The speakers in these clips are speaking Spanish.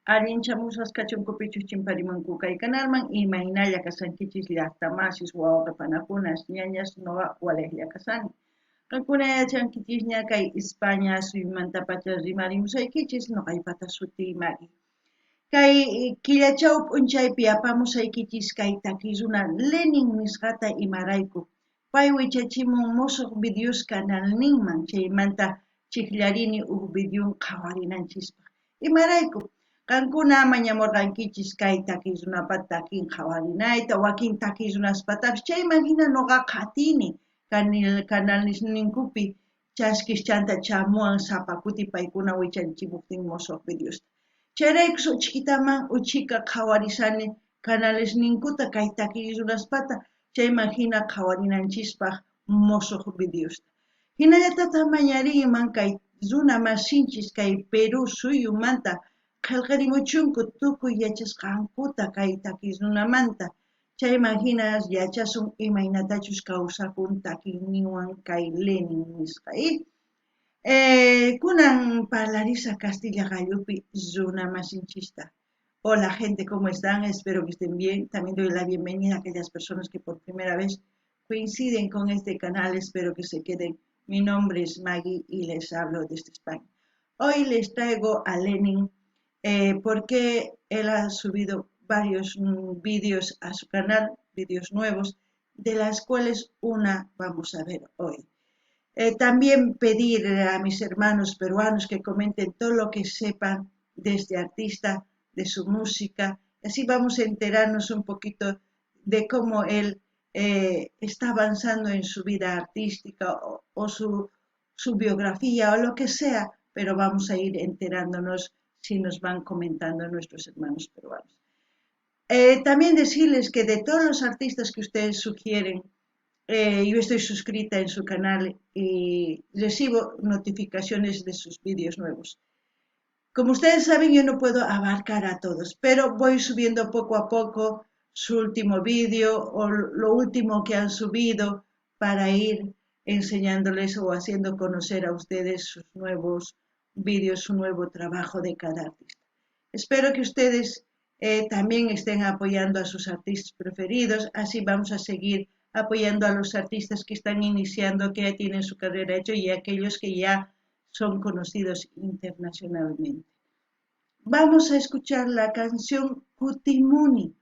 Allinchamusqas kachunkupichus chimparimunku kay kanalman imaynalla kasankichis llaqtamasis wawqipanakunas ñañas noqa waliqlla kasani. Qankuna yachankichis kay España suyumantapacha rimarimusaykichis noqaypata sutiymari. Kay killachaw p'unchaypi apamusaykichis kay takiy runa Lenin nisqata imarayku. Pay wichachimun musuq videos kanalninman chaymanta chiqllarini videon qhawarinanchispaq. Imarayku qankuna mañamurqankichis kay takiy runapa takin qhawarinayta wakin takiy runaspatapish chayman hina noqaqa atini kanalninkupi chaskischanta chamuwan sapa kuti paykuna wichanchimuptin musuq videosta. Chayrayku suchkitaman uchika qhawarisani kanalninkuta kay takiy runaspata chayman hina qhawarinanchispaq musuq videosta. Hinallatata mañariyman kay runa masinchis kay Perú suyumanta qillqarimuchunku tukuy yachasqankuta kay takiy runamanta chayman hina yachasun imaynatachus kawsakun takiyninwan kay Lenin nisqay. Kunan parlarisa Castilla Gallupi runa masinchista. Hola gente, ¿cómo están? Espero que estén bien. También doy la bienvenida a aquellas personas que por primera vez coinciden con este canal. Espero que se queden. Mi nombre es Maggie y les hablo desde España. Hoy les traigo a Lenin porque él ha subido varios vídeos a su canal, vídeos nuevos, de las cuales una vamos a ver hoy. También pedir a mis hermanos peruanos que comenten todo lo que sepan de este artista, de su música, así vamos a enterarnos un poquito de cómo él está avanzando en su vida artística o su biografía o lo que sea, pero vamos a ir enterándonos si nos van comentando nuestros hermanos peruanos. También decirles que de todos los artistas que ustedes sugieren, yo estoy suscrita en su canal y recibo notificaciones de sus vídeos nuevos. Como ustedes saben, yo no puedo abarcar a todos, pero voy subiendo poco a poco su último vídeo o lo último que han subido para ir enseñándoles o haciendo conocer a ustedes sus nuevos vídeos, su nuevo trabajo de cada artista. Espero que ustedes también estén apoyando a sus artistas preferidos, así vamos a seguir apoyando a los artistas que están iniciando, que ya tienen su carrera hecha y aquellos que ya son conocidos internacionalmente. Vamos a escuchar la canción Kutimuni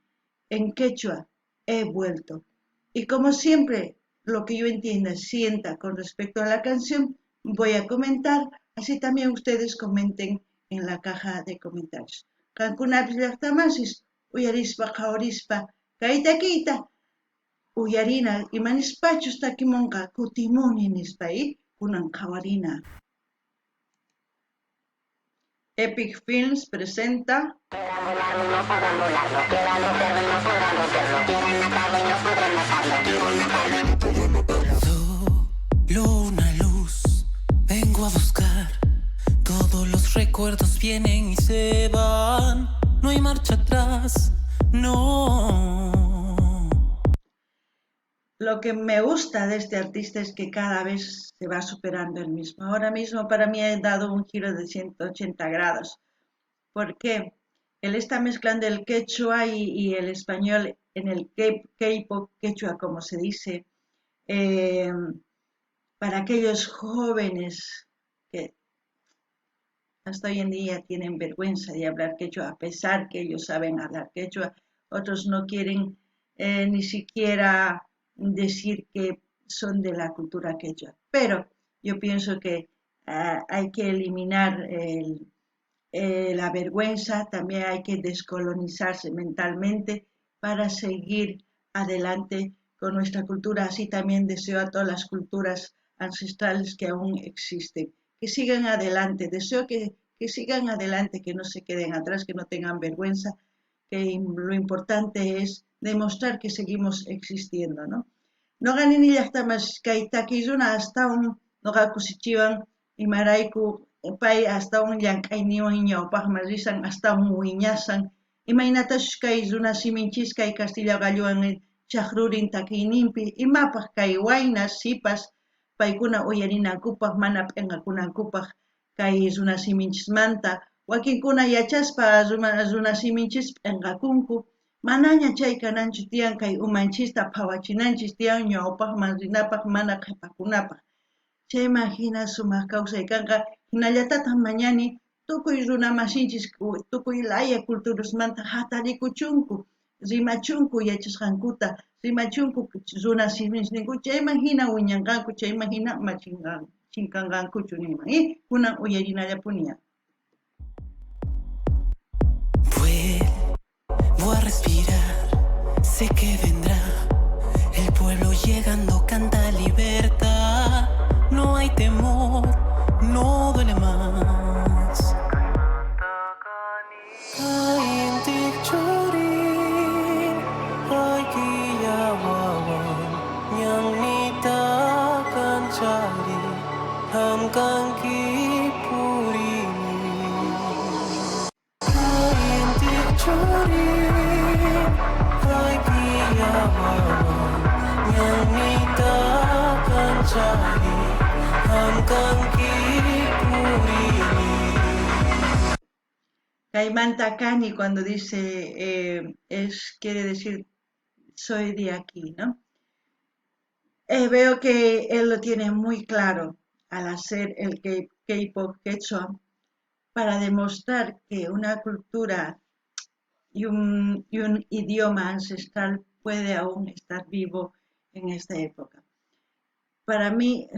en quechua, He vuelto. Y como siempre, lo que yo entienda, sienta con respecto a la canción, voy a comentar, así también ustedes comenten en la caja de comentarios. Kankunapis llaqtamasis, uyarispa, qhawarispa, kayta kayta, uyarina imanispachus takimunqa kutimuni nispa kunan qhawarina. Epic Films presenta Solo una luz vengo a buscar. Todos los recuerdos vienen y se van. No hay marcha atrás, no. Lo que me gusta de este artista es que cada vez se va superando él mismo. Ahora mismo para mí ha dado un giro de 180 grados. ¿Por qué? Él está mezclando el quechua y el español en el K-pop quechua, como se dice, para aquellos jóvenes que hasta hoy en día tienen vergüenza de hablar quechua, a pesar que ellos saben hablar quechua. Otros no quieren ni siquiera decir que son de la cultura quechua. Pero yo pienso que hay que eliminar la vergüenza, también hay que descolonizarse mentalmente para seguir adelante con nuestra cultura. Así también deseo a todas las culturas ancestrales que aún existen, que sigan adelante. Deseo que sigan adelante, que no se queden atrás, que no tengan vergüenza, que lo importante es demostrar que seguimos existiendo, ¿no? No ganin llaqtamas kay takiyuna hasta un noqa kusichiwan imarayku pay hasta un llank'ayniwan ñawpaqman risan hasta un wiñasan imaynatash kay runa siminchis kay Castilla Galluwan chaqrurin takiyninpi imapaq kay waynas sipas paykuna uyarinakupaq mana p'inqakunakupaq kay runa siminchismanta Wakinkuna yachaspa runasiminchis p'inqakunku, manaña chay kananchu tiyan kay umanchista phawachinanchis tiyan ñawpaqman rinapaq mana qhipakunapaq. Chayman hina sumaq kawsay kanqa hinallatataq mañani tukuy runa masinchis tukuy laya culturasmanta hatarikuchunku, rimachunku yachasqankuta, rimachunku runa simisninku chayman hina wiñanqanku, chayman hina chinkanqankuchu nima. Kunan uyarinallapuniya. Vuelvo a respirar, sé que vendrá el pueblo llegando, canta libertad. No hay temor, no duele más. Ay, intik churin, ay kiyawawan, yang nita kancari, hamkan kipurini. Ay, intik churin, ay kiyawawan, yang nita kancari. Caimanta Cani cuando dice, quiere decir, soy de aquí, ¿no? Veo que él lo tiene muy claro al hacer el K-pop quechua para demostrar que una cultura y un idioma ancestral puede aún estar vivo en esta época. Para mí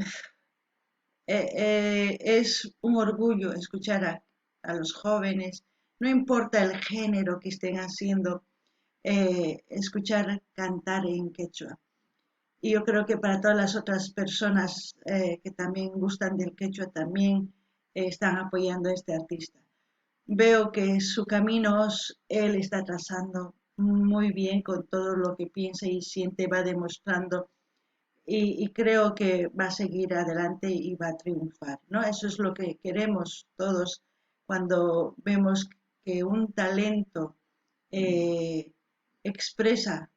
es un orgullo escuchar a los jóvenes, no importa el género que estén haciendo, escuchar cantar en quechua. Y yo creo que para todas las otras personas que también gustan del quechua también están apoyando a este artista. Veo que su camino él está trazando muy bien con todo lo que piensa y siente, va demostrando y creo que va a seguir adelante y va a triunfar, ¿no? Eso es lo que queremos todos cuando vemos que un talento expresa,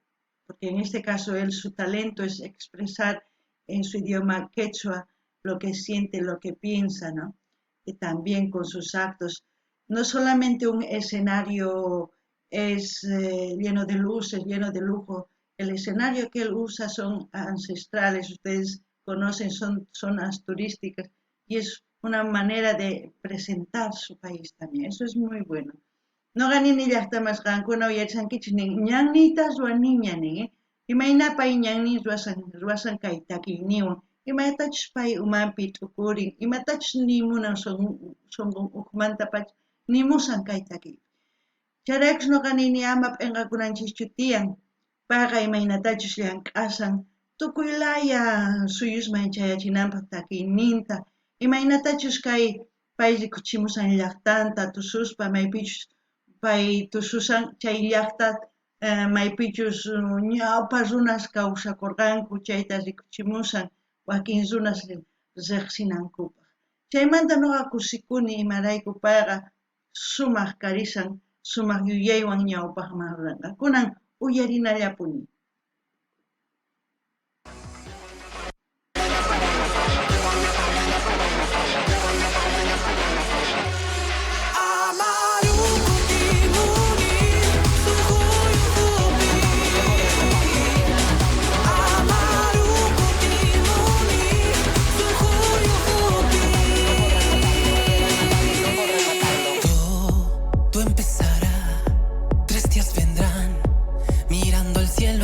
porque en este caso su talento es expresar en su idioma quechua lo que siente, lo que piensa, ¿no? Y también con sus actos. No solamente un escenario es lleno de luces, lleno de lujo. El escenario que él usa son ancestrales, ustedes conocen, son zonas turísticas y es una manera de presentar su país también. Eso es muy bueno. No gané ni ya está más gancuna o ya chanquichning, ñanitas o niñani, y mainapa y ñanis ruasan kaitaki niun, y matach pai umampi tukuri, y matach ni muna son ukmantapach, ni musan kaitaki. Charex no gané ni amap en gakunanchichutian. Paga imaynatachus llank'asan tukuylaya suyusman chayachinanpaq takininta imaynatachus kay pay kuchimusan llaqtanta tususpa maypichus pay tususan chay llaqta maypichus ñawpa runas kawsakurqanku chayta rikuchimusan wakin runas riqsinankupaq. Chaymanta nuqa kusikuni imarayku payqa sumaq karisan sumaq yuyaywan ñawpaqman ruranqa. Kunan uyarinallapuni.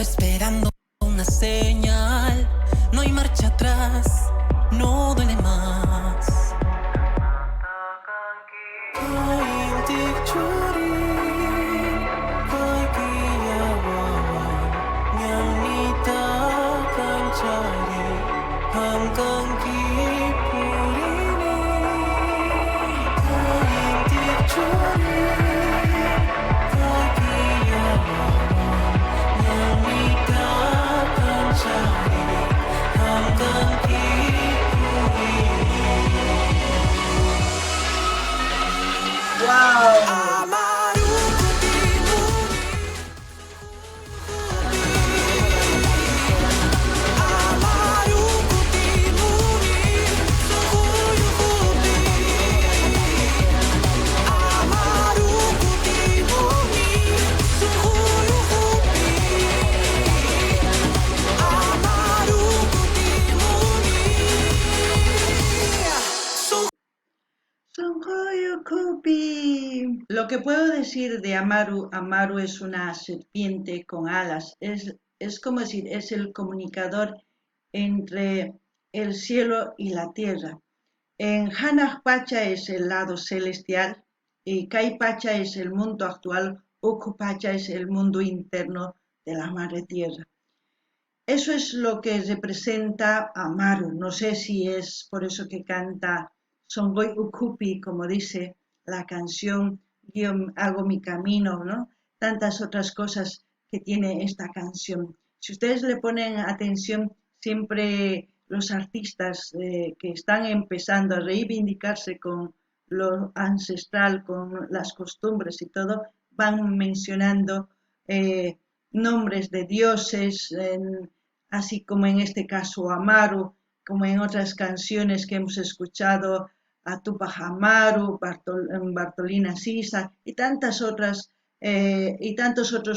Esperando una señal, no hay marcha atrás, no duele más. Go. Lo que puedo decir de Amaru, Amaru es una serpiente con alas, es como decir, es el comunicador entre el cielo y la tierra. En Hanaj Pacha es el lado celestial y Kai Pacha es el mundo actual, Uku Pacha es el mundo interno de la madre tierra. Eso es lo que representa a Maru. No sé si es por eso que canta Songoy Ukupi, como dice la canción, yo hago mi camino, ¿no? Tantas otras cosas que tiene esta canción. Si ustedes le ponen atención, siempre los artistas que están empezando a reivindicarse con lo ancestral, con las costumbres y todo, van mencionando nombres de dioses, así como en este caso Amaru, como en otras canciones que hemos escuchado, a Tupac Amaru, Bartolina Sisa y tantos otros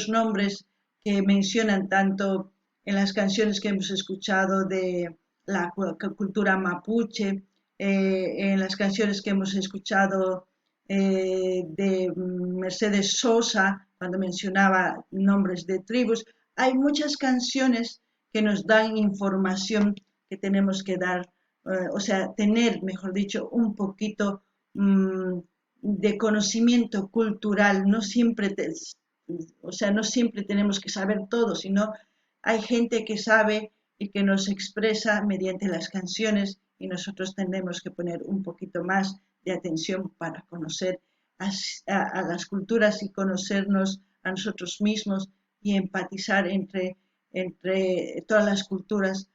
nombres que mencionan tanto en las canciones que hemos escuchado de la cultura mapuche, en las canciones que hemos escuchado de Mercedes Sosa, cuando mencionaba nombres de tribus. Hay muchas canciones que nos dan información que tenemos que dar, o sea, tener, mejor dicho, un poquito de conocimiento cultural. No siempre, o sea, no siempre tenemos que saber todo, sino hay gente que sabe y que nos expresa mediante las canciones y nosotros tenemos que poner un poquito más de atención para conocer a las culturas y conocernos a nosotros mismos y empatizar entre todas las culturas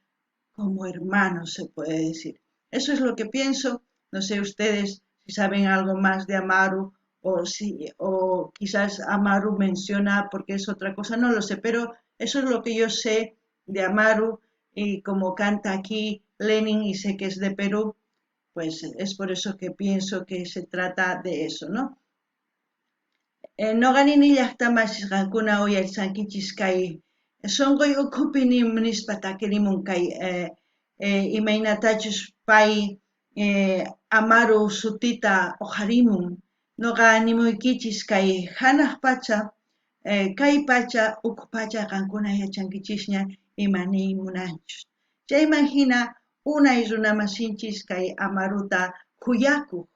como hermanos, se puede decir. Eso es lo que pienso. No sé ustedes si saben algo más de Amaru o quizás Amaru menciona porque es otra cosa, no lo sé, pero eso es lo que yo sé de Amaru y como canta aquí Lenin y sé que es de Perú, pues es por eso que pienso que se trata de eso, ¿no? Noqanini llaqtamasiqankuna uyarisankichis kay sunquy ukhupini nispa takirimun kay imaynatachus pay Amaru sutita uqharimun noqa nimuykichis kay hanaq pacha kay pacha ukhu pacha qankuna yachankichisña imani munanchus chayman hina unay runamasinchis kay Amaruta kuyakuq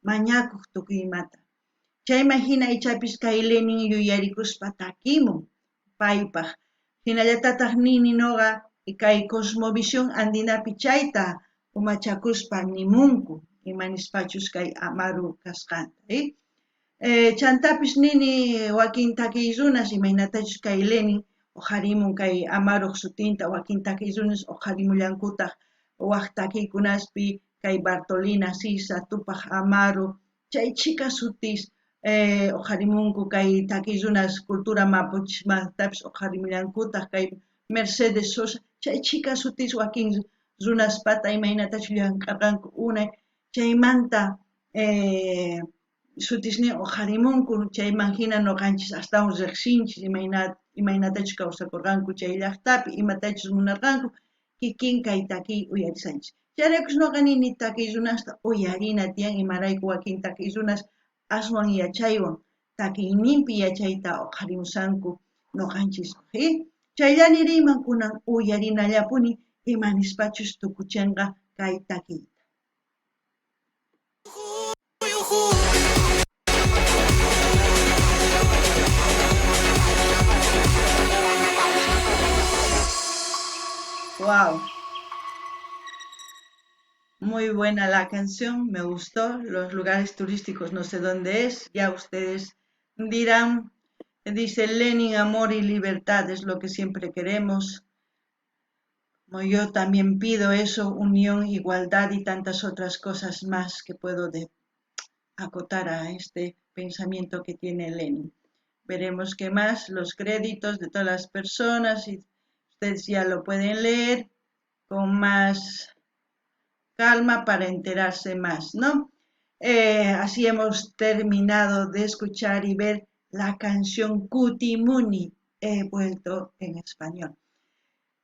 mañakuq tukuymanta. Chayman hina ichapis kay Lenin yuyarikuspa takimun paypaq. Hinallatataq nini noqa kay Cosmovisión Andinapi chayta umachakuspa nimunku imanispachus kay Amaru kasqanta. Chantapis nini wakin takiy runas imaynatachus kay Lenin uqharimun kay Amaruq sutinta wakin takiy runas uqharimullankutaq waq takiykunaspi kay Bartolina Sisa, Tupac Amaru, chay chika sutis uqharimunku kay takiy runas cultura mapuchmantapis uqharimullankutaq kay Mercedes Sosa, chay chika sutis wakin runaspata imaynatachus llamk'arqanku unay chaymanta sutisnin uqharimunku chayman hina noqanchis astawan riqsinchis imaynatachus kawsakurqanku chay llaqtapi imatachus munarqanku kikin kay takiy uyarisanchis. Chayraykus noqa nini takiy runasta uyarina tiyan imarayku wakin takiy runas aswan yachaywan takiyninpi yachayta uqharimusanku noqanchis. Chayllani riyman kunan uyarinallapuni imanispachus tukuchinqa kay takiyta. Wow, muy buena la canción, me gustó. Los lugares turísticos no sé dónde es, ya ustedes dirán. Dice Lenin, amor y libertad es lo que siempre queremos. Como yo también pido eso, unión, igualdad y tantas otras cosas más que puedo acotar a este pensamiento que tiene Lenin. Veremos qué más, los créditos de todas las personas y ustedes ya lo pueden leer con más calma para enterarse más, ¿no? Así hemos terminado de escuchar y ver la canción Cutimuni, he vuelto en español.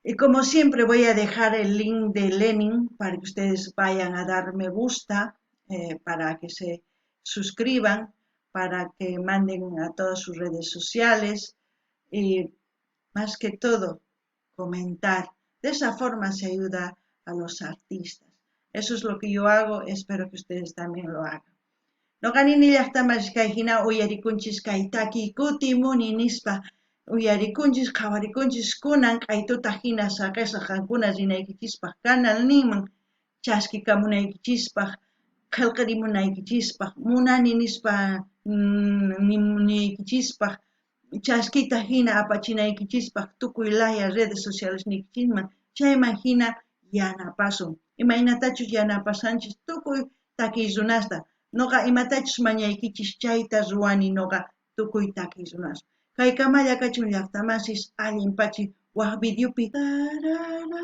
Y como siempre voy a dejar el link de Lenin para que ustedes vayan a dar me gusta, para que se suscriban, para que manden a todas sus redes sociales y más que todo comentar. De esa forma se ayuda a los artistas. Eso es lo que yo hago, espero que ustedes también lo hagan. Noqanini llaqtamashkayhina uyarikunchis kay takikutimun nispa uyarikunchis qhawarikunchis kunan q'aytuta hina saqesa qankuna rinaykichispaq kanal ninman chaskikamunaykichispaq qillqarimunaykichispaq munani nispa niykichispaq chaskita hina apachinaykichispaq tukuy laya redes sociales niykichisman chayman hina yanapasun imaynatachus yanapasanchis tukuy takiy runasta noqa imatachus mañaykichis chayta ruwani noqa tukuy takiy runasu kay kamalla kachun llaqtamasis allin pachi waq videopi tarara